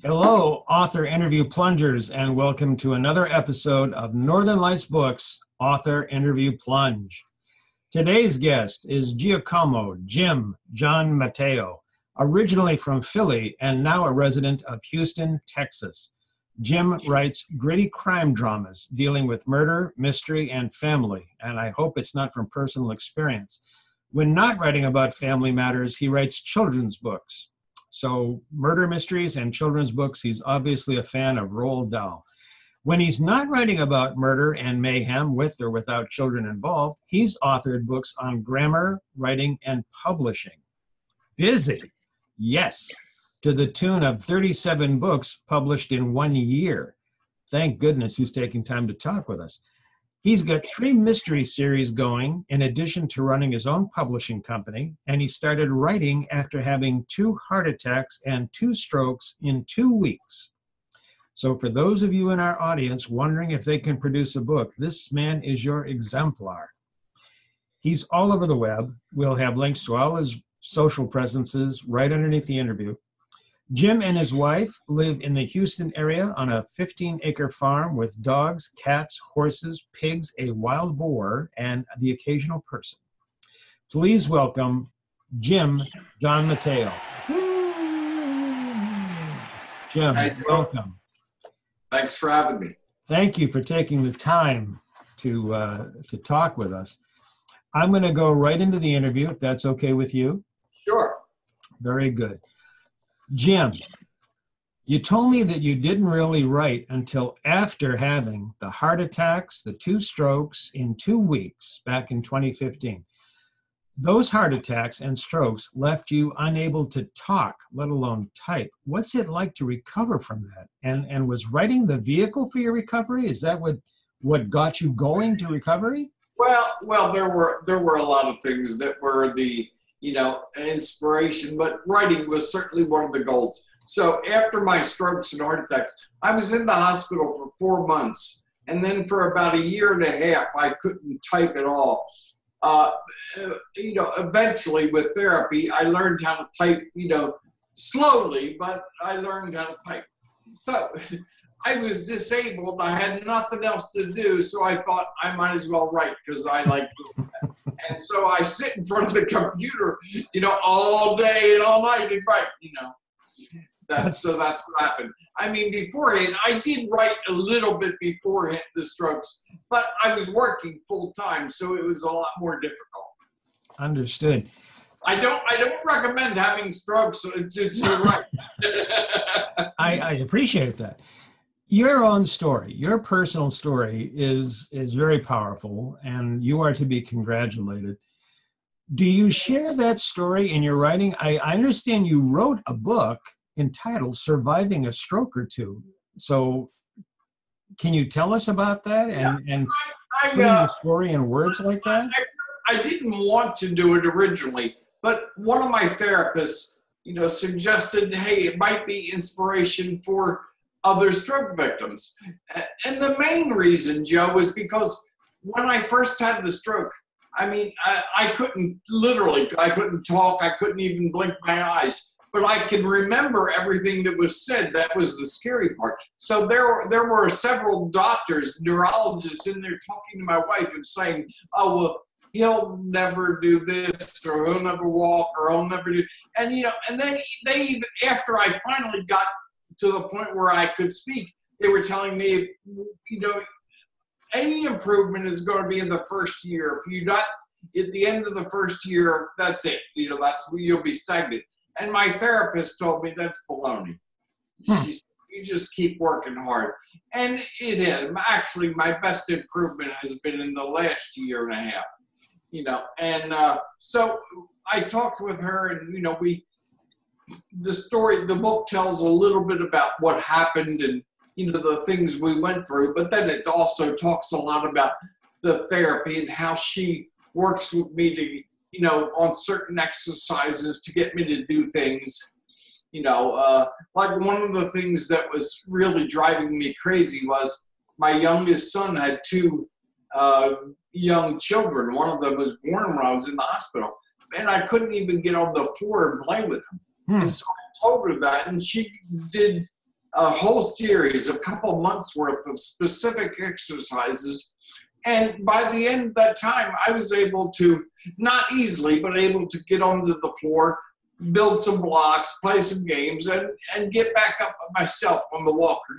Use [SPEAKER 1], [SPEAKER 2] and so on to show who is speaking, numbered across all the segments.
[SPEAKER 1] Hello, author interview plungers, and welcome to another episode of Northern Lights Books Author Interview Plunge. Today's guest is Giacomo Giammatteo, originally from Philly and now a resident of Houston, Texas. Jim writes gritty crime dramas dealing with murder, mystery, and family, and I hope it's not from personal experience. When not writing about family matters, he writes children's books. So murder mysteries and children's books, he's obviously a fan of Roald Dahl. When he's not writing about murder and mayhem with or without children involved, he's authored books on grammar, writing, and publishing. Busy, yes, to the tune of 37 books published in 1 year. Thank goodness he's taking time to talk with us. He's got 3 mystery series going in addition to running his own publishing company, and he started writing after having 2 heart attacks and 2 strokes in 2 weeks. So for those of you in our audience wondering if they can produce a book, this man is your exemplar. He's all over the web. We'll have links to all his social presences right underneath the interview. Jim and his wife live in the Houston area on a 15-acre farm with dogs, cats, horses, pigs, a wild boar, and the occasional person. Please welcome Giammatteo. Jim, welcome.
[SPEAKER 2] Thanks for having me.
[SPEAKER 1] Thank you for taking the time to talk with us. I'm going to go right into the interview, if that's okay with you.
[SPEAKER 2] Sure.
[SPEAKER 1] Very good. Jim, you told me that you didn't really write until after having the heart attacks, the 2 strokes in 2 weeks back in 2015. Those heart attacks and strokes left you unable to talk, let alone type. What's it like to recover from that? And was writing the vehicle for your recovery? Is that what got you going to recovery?
[SPEAKER 2] Well, there were a lot of things that were the inspiration, but writing was certainly one of the goals. So after my strokes and heart attacks, I was in the hospital for 4 months. And then for about 1.5 years, I couldn't type at all. Eventually with therapy, I learned how to type, slowly, but I learned how to type. So I was disabled. I had nothing else to do. So I thought I might as well write because I like doing that. And so I sit in front of the computer, all day and all night and write, That's what happened. I mean, beforehand, I did write a little bit beforehand the strokes, but I was working full time, so it was a lot more difficult.
[SPEAKER 1] Understood.
[SPEAKER 2] I don't recommend having strokes to write.
[SPEAKER 1] I appreciate that. Your own story, your personal story is very powerful, and you are to be congratulated. Do you share that story in your writing? I understand you wrote a book entitled Surviving a Stroke or Two. So can you tell us about that and putting the story in words like that?
[SPEAKER 2] I didn't want to do it originally, but one of my therapists, suggested, hey, it might be inspiration for other stroke victims. And the main reason, Joe, was because when I first had the stroke, I couldn't talk, I couldn't even blink my eyes, but I could remember everything that was said. That was the scary part. So there were several doctors, neurologists in there talking to my wife and saying, oh, well, he'll never do this, or he'll never walk, or he'll never do, and then they, after I finally got to the point where I could speak, they were telling me, any improvement is going to be in the first year. If you're not at the end of the first year, that's it. That's where you'll be stagnant. And my therapist told me that's baloney. She said, you just keep working hard. And it is. Actually, my best improvement has been in the last 1.5 years. So I talked with her, and, the book tells a little bit about what happened and, the things we went through, but then it also talks a lot about the therapy and how she works with me to, on certain exercises to get me to do things, like one of the things that was really driving me crazy was my youngest son had 2 young children. One of them was born when I was in the hospital, and I couldn't even get on the floor and play with them. And so I told her that, and she did a whole series, a couple months worth of specific exercises. And by the end of that time, I was able to, not easily, but able to get onto the floor, build some blocks, play some games, and get back up myself on the walker.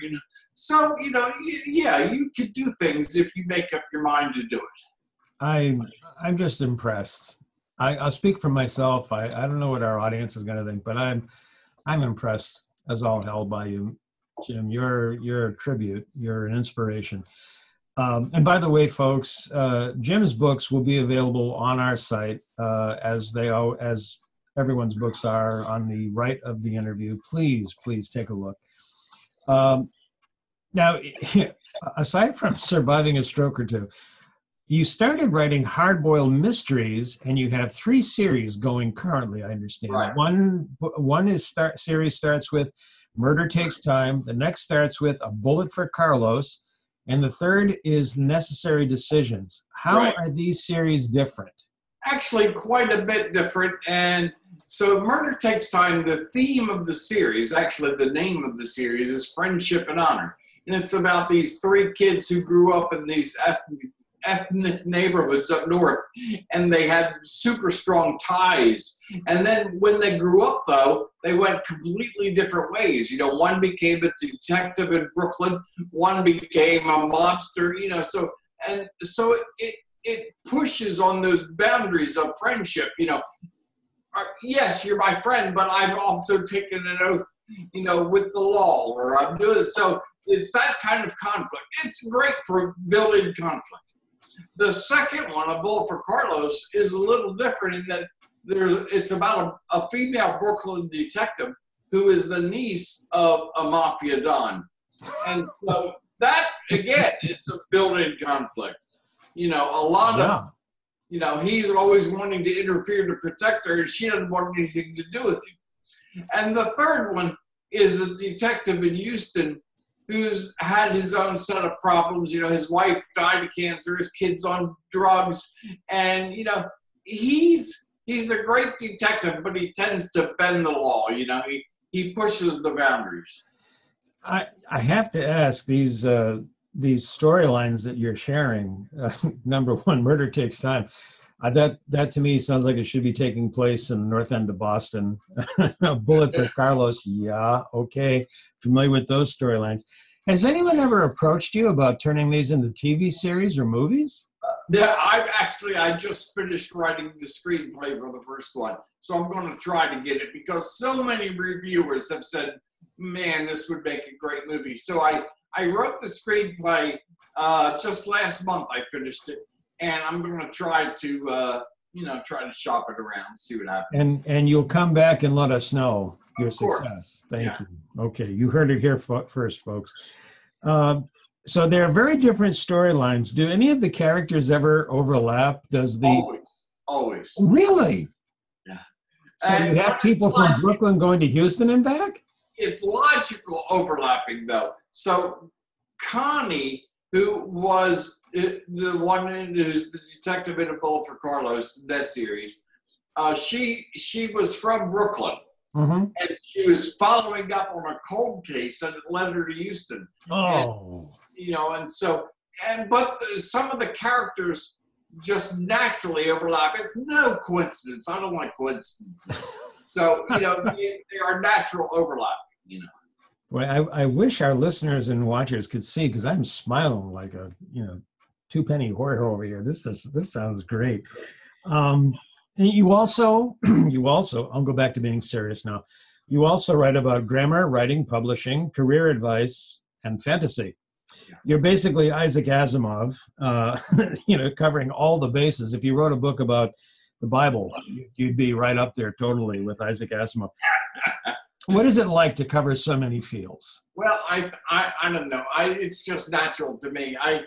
[SPEAKER 2] So, yeah, you could do things if you make up your mind to do it.
[SPEAKER 1] I'm just impressed. I'll speak for myself. I don't know what our audience is going to think, but I'm impressed as all hell by you, Jim. You're a tribute. You're an inspiration. And by the way, folks, Jim's books will be available on our site as everyone's books are on the right of the interview. Please take a look. Now, aside from surviving a stroke or two, you started writing hard-boiled mysteries, and you have 3 series going currently, I understand.
[SPEAKER 2] Right.
[SPEAKER 1] One series starts with Murder Takes Time. The next starts with A Bullet for Carlos. And the third is Necessary Decisions. How are these series different? Actually,
[SPEAKER 2] quite a bit different. And so Murder Takes Time, the theme of the series, actually the name of the series, is Friendship and Honor. And it's about these 3 kids who grew up in these ethnic neighborhoods up north, and they had super strong ties. And then when they grew up, though, they went completely different ways. One became a detective in Brooklyn, one became a mobster, so it pushes on those boundaries of friendship. Yes, you're my friend, but I've also taken an oath, with the law, or I'm doing it. So it's that kind of conflict. It's great for building conflict. The second one, A Bullet for Carlos, is a little different in that it's about a female Brooklyn detective who is the niece of a mafia don. And so that, again, is a built-in conflict. A lot of, he's always wanting to interfere to protect her, and she doesn't want anything to do with him. And the third one is a detective in Houston who's had his own set of problems. His wife died of cancer, his kid's on drugs, and, he's a great detective, but he tends to bend the law. He pushes the boundaries.
[SPEAKER 1] I have to ask, these storylines that you're sharing, number one, Murder Takes Time. That to me sounds like it should be taking place in the north end of Boston. A Bullet for Carlos, yeah, okay. Familiar with those storylines. Has anyone ever approached you about turning these into TV series or movies?
[SPEAKER 2] Yeah, I just finished writing the screenplay for the first one, so I'm going to try to get it because so many reviewers have said, man, this would make a great movie. So I wrote the screenplay just last month. I finished it. And I'm going to try to, try to shop it around, see what happens.
[SPEAKER 1] And you'll come back and let us know your success. Thank you. Okay, you heard it here first, folks. So there are very different storylines. Do any of the characters ever overlap?
[SPEAKER 2] Always.
[SPEAKER 1] Really?
[SPEAKER 2] Yeah.
[SPEAKER 1] So you have people from Brooklyn going to Houston and back?
[SPEAKER 2] It's logical overlapping, though. So Connie, who was the one who's the detective in A Bullet for Carlos, that series, she was from Brooklyn.
[SPEAKER 1] Mm-hmm.
[SPEAKER 2] And she was following up on a cold case and it led her to Houston.
[SPEAKER 1] Oh.
[SPEAKER 2] And, but some of the characters just naturally overlap. It's no coincidence. I don't like coincidences. So, they are natural overlapping,
[SPEAKER 1] Well, I wish our listeners and watchers could see, because I'm smiling like a, two-penny whore over here. This sounds great. And you also, I'll go back to being serious now. You also write about grammar, writing, publishing, career advice, and fantasy. You're basically Isaac Asimov, covering all the bases. If you wrote a book about the Bible, you'd be right up there totally with Isaac Asimov. What is it like to cover so many fields?
[SPEAKER 2] Well, I don't know. It's just natural to me. I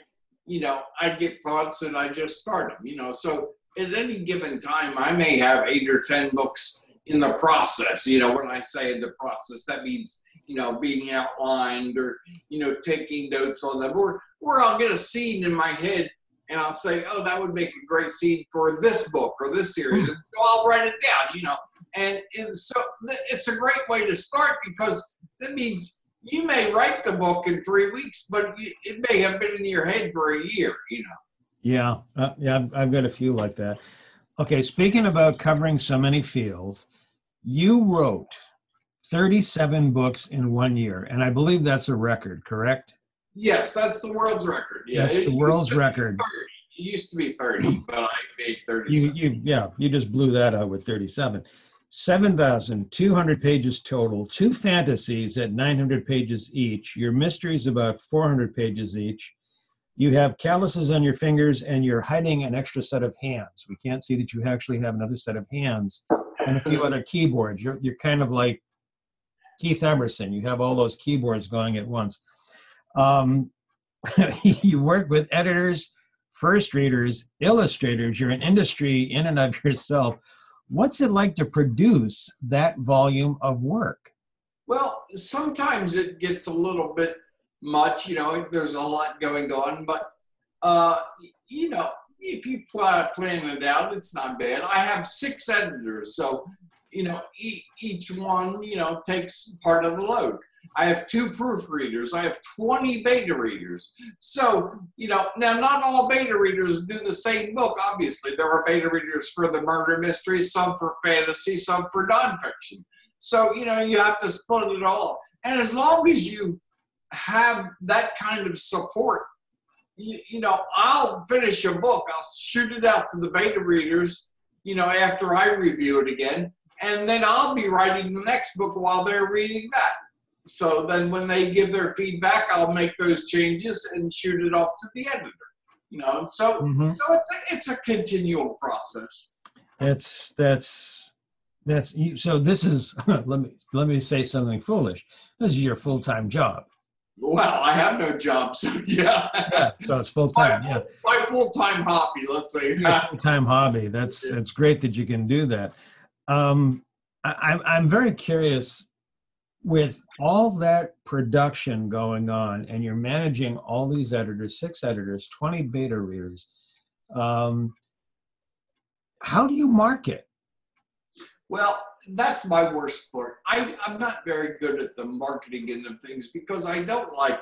[SPEAKER 2] get thoughts and I just start them, So at any given time, I may have 8 or 10 books in the process. When I say in the process, that means, being outlined or, taking notes on them. Or I'll get a scene in my head and I'll say, oh, that would make a great scene for this book or this series. And so I'll write it down, And so it's a great way to start because that means you may write the book in 3 weeks, but it may have been in your head for a year, you know.
[SPEAKER 1] Yeah, I've got a few like that. Okay, speaking about covering so many fields, you wrote 37 books in 1 year, and I believe that's a record, correct?
[SPEAKER 2] Yes, that's the world's record. Yeah,
[SPEAKER 1] That's the world's record.
[SPEAKER 2] It used to be 30, but I made 37.
[SPEAKER 1] You just blew that out with 37. 7,200 pages total, 2 fantasies at 900 pages each. Your mysteries about 400 pages each. You have calluses on your fingers, and you're hiding an extra set of hands. We can't see that you actually have another set of hands and a few other keyboards. You're kind of like Keith Emerson. You have all those keyboards going at once. You work with editors, first readers, illustrators. You're an industry in and of yourself. What's it like to produce that volume of work?
[SPEAKER 2] Well, sometimes it gets a little bit much, you know, there's a lot going on, but, you know, if you plan it out, it's not bad. I have 6 editors, so, you know, each one, you know, takes part of the load. I have 2 proofreaders. I have 20 beta readers. So, you know, now not all beta readers do the same book, obviously. There are beta readers for the murder mystery, some for fantasy, some for nonfiction. So, you know, you have to split it all. And as long as you have that kind of support, you know, I'll finish a book, I'll shoot it out to the beta readers, you know, after I review it again, and then I'll be writing the next book while they're reading that. So then when they give their feedback, I'll make those changes and shoot it off to the editor. You know, so it's a continual process.
[SPEAKER 1] So this is let me say something foolish. This is your full-time job.
[SPEAKER 2] Well, I have no job, so yeah.
[SPEAKER 1] So it's full-time.
[SPEAKER 2] My full-time hobby, let's say.
[SPEAKER 1] Full-time hobby. It's great that you can do that. I'm very curious, with all that production going on, and you're managing all these editors, 6 editors, 20 beta readers. How do you market?
[SPEAKER 2] Well, that's my worst part. I'm not very good at the marketing end of things because I don't like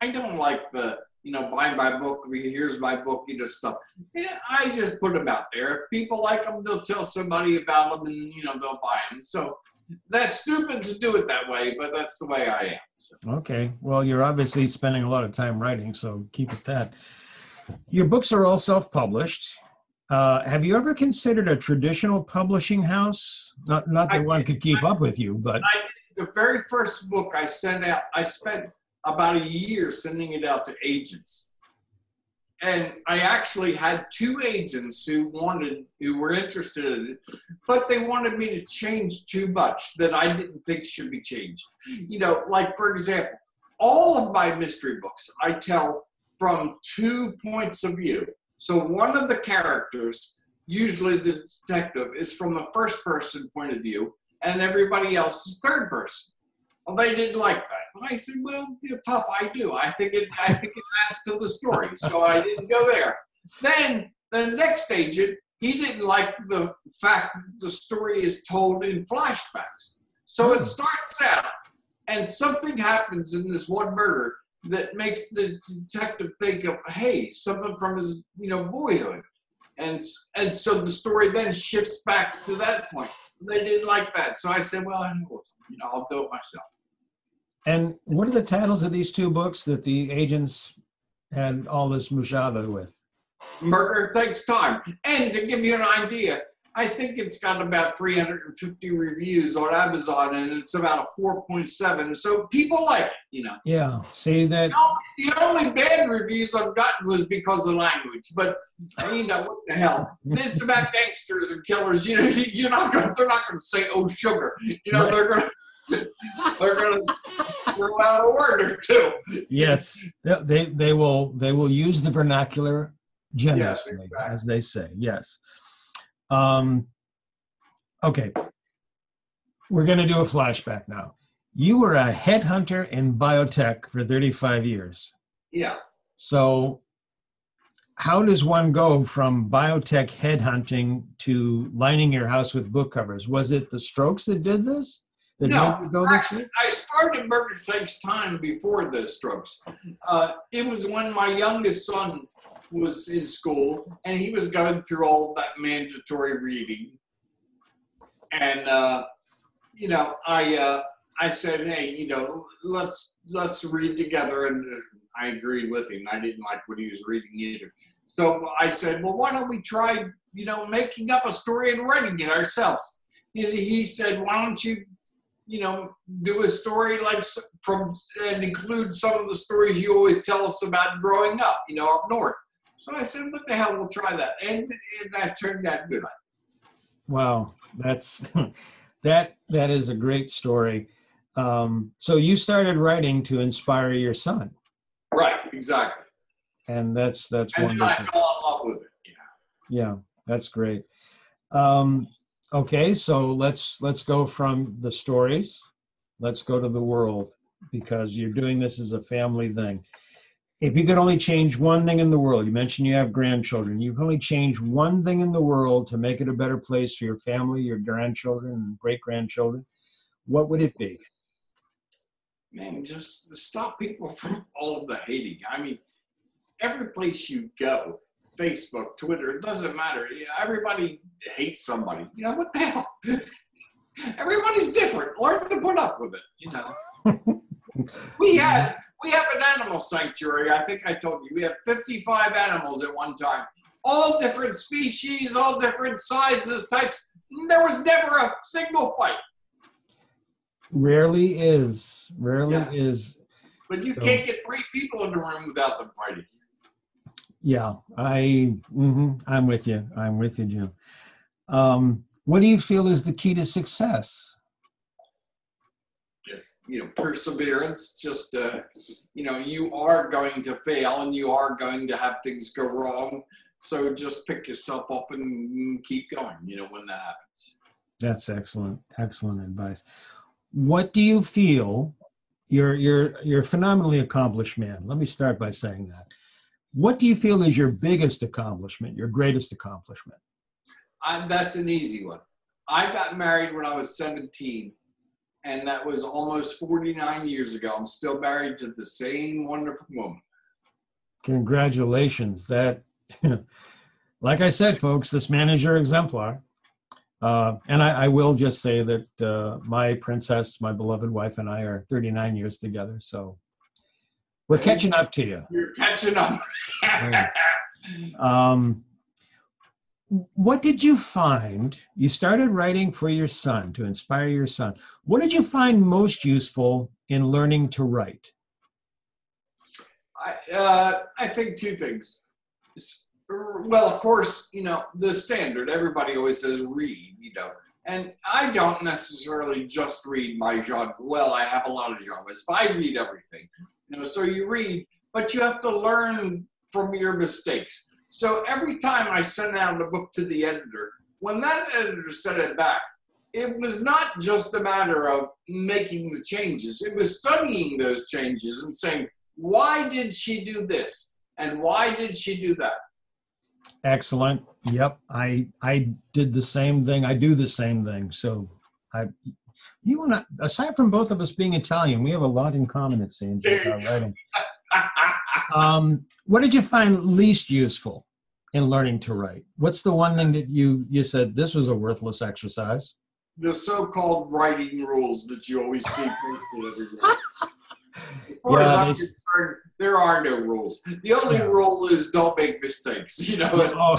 [SPEAKER 2] the, you know, buy my book, here's my book, you know, stuff. Yeah, I just put them out there. If people like them, they'll tell somebody about them, and, you know, they'll buy them. So that's stupid to do it that way, but that's the way I am. So.
[SPEAKER 1] Okay. Well, you're obviously spending a lot of time writing, so keep it that. Your books are all self-published. Have you ever considered a traditional publishing house? Not that one could keep up with you, but
[SPEAKER 2] the very first book I sent out, I spent about a year sending it out to agents. And I actually had 2 agents who were interested in it, but they wanted me to change too much that I didn't think should be changed. You know, like, for example, all of my mystery books, I tell from 2 points of view. So one of the characters, usually the detective, is from the first person point of view, and everybody else is third person. Well, they didn't like that. I said, well, you're tough. I do. I think it adds to the story. So I didn't go there. Then the next agent, he didn't like the fact that the story is told in flashbacks. So it starts out, and something happens in this one murder that makes the detective think of, hey, something from his, you know, boyhood. And so the story then shifts back to that point. They didn't like that. So I said, well, you know, I'll do it myself.
[SPEAKER 1] And what are the titles of these 2 books that the agents had all this mushaba with?
[SPEAKER 2] Murder Takes Time. And to give you an idea, I think it's got about 350 reviews on Amazon, and it's about a 4.7. So people like it, you know.
[SPEAKER 1] Yeah, see that.
[SPEAKER 2] The only bad reviews I've gotten was because of language, but you know, what the hell? It's about gangsters and killers. You know, they're not going to say, "Oh, sugar." You know, right. They're going to throw out a word or 2.
[SPEAKER 1] Yes, they will use the vernacular generously, yes, exactly, as they say. Yes. Okay, we're going to do a flashback now. You were a headhunter in biotech for 35 years.
[SPEAKER 2] Yeah.
[SPEAKER 1] So how does one go from biotech headhunting to lining your house with book covers? Was it the Strokes that did this? that
[SPEAKER 2] No,
[SPEAKER 1] made you go this way?
[SPEAKER 2] actually, I started Murder Takes Time before the strokes. It was when my youngest son was in school, and he was going through all that mandatory reading. And, you know, I said, hey, you know, let's read together. And I agreed with him. I didn't like what he was reading either. So I said, well, why don't we try, you know, making up a story and writing it ourselves? And he said, why don't you, you know, do a story like and include some of the stories you always tell us about growing up, you know, up north. So I said, what the hell, we'll try that. And that turned out good.
[SPEAKER 1] Wow, that's that is a great story. So you started writing to inspire your son.
[SPEAKER 2] Right, exactly.
[SPEAKER 1] And that's
[SPEAKER 2] and
[SPEAKER 1] wonderful.
[SPEAKER 2] then I fell in love with it.
[SPEAKER 1] Yeah, that's great. Okay, so let's go from the stories. Let's go to the world, because you're doing this as a family thing. If you could only change one thing in the world, you mentioned you have grandchildren, you can only change one thing in the world to make it a better place for your family, your grandchildren, and great-grandchildren, what would it be?
[SPEAKER 2] Man, just stop people from all of the hating. I mean, every place you go, Facebook, Twitter, it doesn't matter. You know, everybody hates somebody. You know, what the hell? Everybody's different. Learn to put up with it, you know. We have an animal sanctuary. I think I told you. We have 55 animals at one time. All different species, all different sizes, types. There was never a single fight.
[SPEAKER 1] Rarely is.
[SPEAKER 2] But you can't get 3 people in the room without them fighting.
[SPEAKER 1] Yeah, I'm with you. I'm with you, Jim. What do you feel is the key to success?
[SPEAKER 2] Just, you know, perseverance. Just, you know, you are going to fail and you are going to have things go wrong. So just pick yourself up and keep going, you know, when that happens.
[SPEAKER 1] That's excellent. Excellent advice. What do you feel? You're a phenomenally accomplished man. Let me start by saying that. What do you feel is your biggest accomplishment, your greatest accomplishment?
[SPEAKER 2] That's an easy one. I got married when I was 17, and that was almost 49 years ago. I'm still married to the same wonderful woman.
[SPEAKER 1] Congratulations. That, like I said, folks, this man is your exemplar. And I will just say that my princess, my beloved wife, and I are 39 years together. So we're catching up to you.
[SPEAKER 2] You're catching up.
[SPEAKER 1] What did you find? You started writing for your son, to inspire your son. What did you find most useful in learning to write?
[SPEAKER 2] I think 2 things. Well, of course, you know, the standard, everybody always says read, you know, and I don't necessarily just read my genre. Well, I have a lot of genres, but I read everything, you know, so you read, but you have to learn from your mistakes. So every time I sent out a book to the editor, when that editor sent it back, it was not just a matter of making the changes. It was studying those changes and saying, why did she do this? And why did she do that?
[SPEAKER 1] Excellent. Yep. I did the same thing. I do the same thing. So you and I, aside from both of us being Italian, we have a lot in common, it seems, with our writing. What did you find least useful in learning to write? What's the one thing that you said, this was a worthless exercise?
[SPEAKER 2] The so-called writing rules that you always see posted everywhere. As far as I'm concerned, there are no rules. The only rule is don't make mistakes, you know.
[SPEAKER 1] Oh,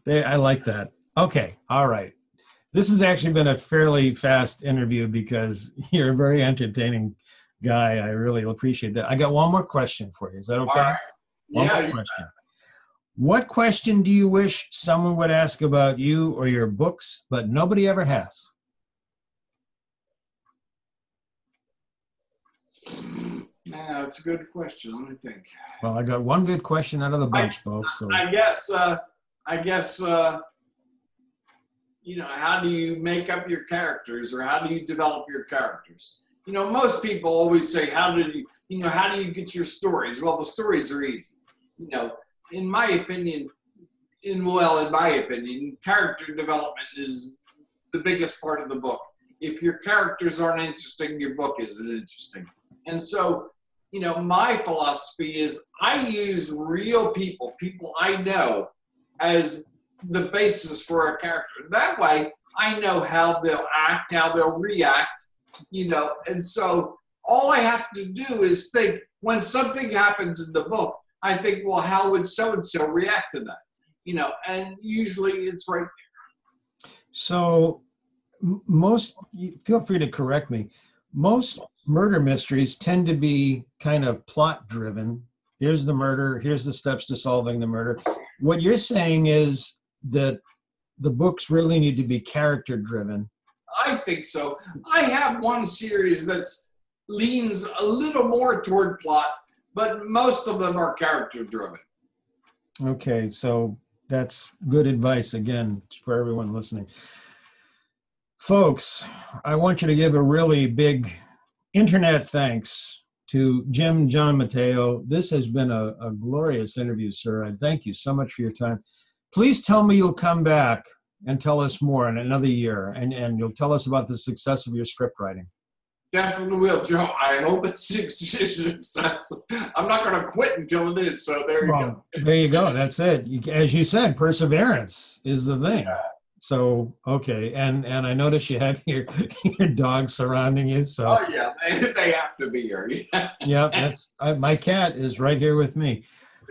[SPEAKER 1] I like that. Okay, all right. This has actually been a fairly fast interview because you're a very entertaining guy. I really appreciate that. I got one more question for you. Is that okay?
[SPEAKER 2] All right.
[SPEAKER 1] One more question. What question do you wish someone would ask about you or your books, but nobody ever has?
[SPEAKER 2] Yeah, that's a good question. Let me think.
[SPEAKER 1] Well, I got one good question out of the bunch, folks. So.
[SPEAKER 2] I guess, you know, how do you make up your characters, or how do you develop your characters? You know, most people always say, how do you get your stories? Well, the stories are easy. You know, in my opinion, character development is the biggest part of the book. If your characters aren't interesting, your book isn't interesting. And so, you know, my philosophy is I use real people, people I know, as the basis for a character. That way, I know how they'll act, how they'll react, you know. And so all I have to do is think, when something happens in the book, I think, well, how would so-and-so react to that? You know, and usually it's right there.
[SPEAKER 1] So feel free to correct me, most murder mysteries tend to be kind of plot driven. Here's the murder, here's the steps to solving the murder. What you're saying is that the books really need to be character driven.
[SPEAKER 2] I think so. I have one series that leans a little more toward plot, but most of them are character driven.
[SPEAKER 1] Okay, so that's good advice again for everyone listening. Folks, I want you to give a really big internet thanks to Giammatteo. This has been a glorious interview, sir. I thank you so much for your time. Please tell me you'll come back and tell us more in another year, and you'll tell us about the success of your script writing.
[SPEAKER 2] Definitely will, Joe. I hope it's successful. I'm not going to quit until it is, so there you go.
[SPEAKER 1] There you go. That's it. As you said, perseverance is the thing. Yeah. So, okay. And I notice you have your dog surrounding you. So.
[SPEAKER 2] Oh, yeah. They have to be here.
[SPEAKER 1] Yeah, my cat is right here with me.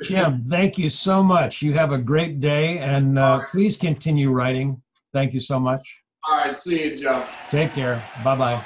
[SPEAKER 1] Jim, thank you so much. You have a great day, and please continue writing. Thank you so much.
[SPEAKER 2] All right. See you, Joe.
[SPEAKER 1] Take care. Bye-bye.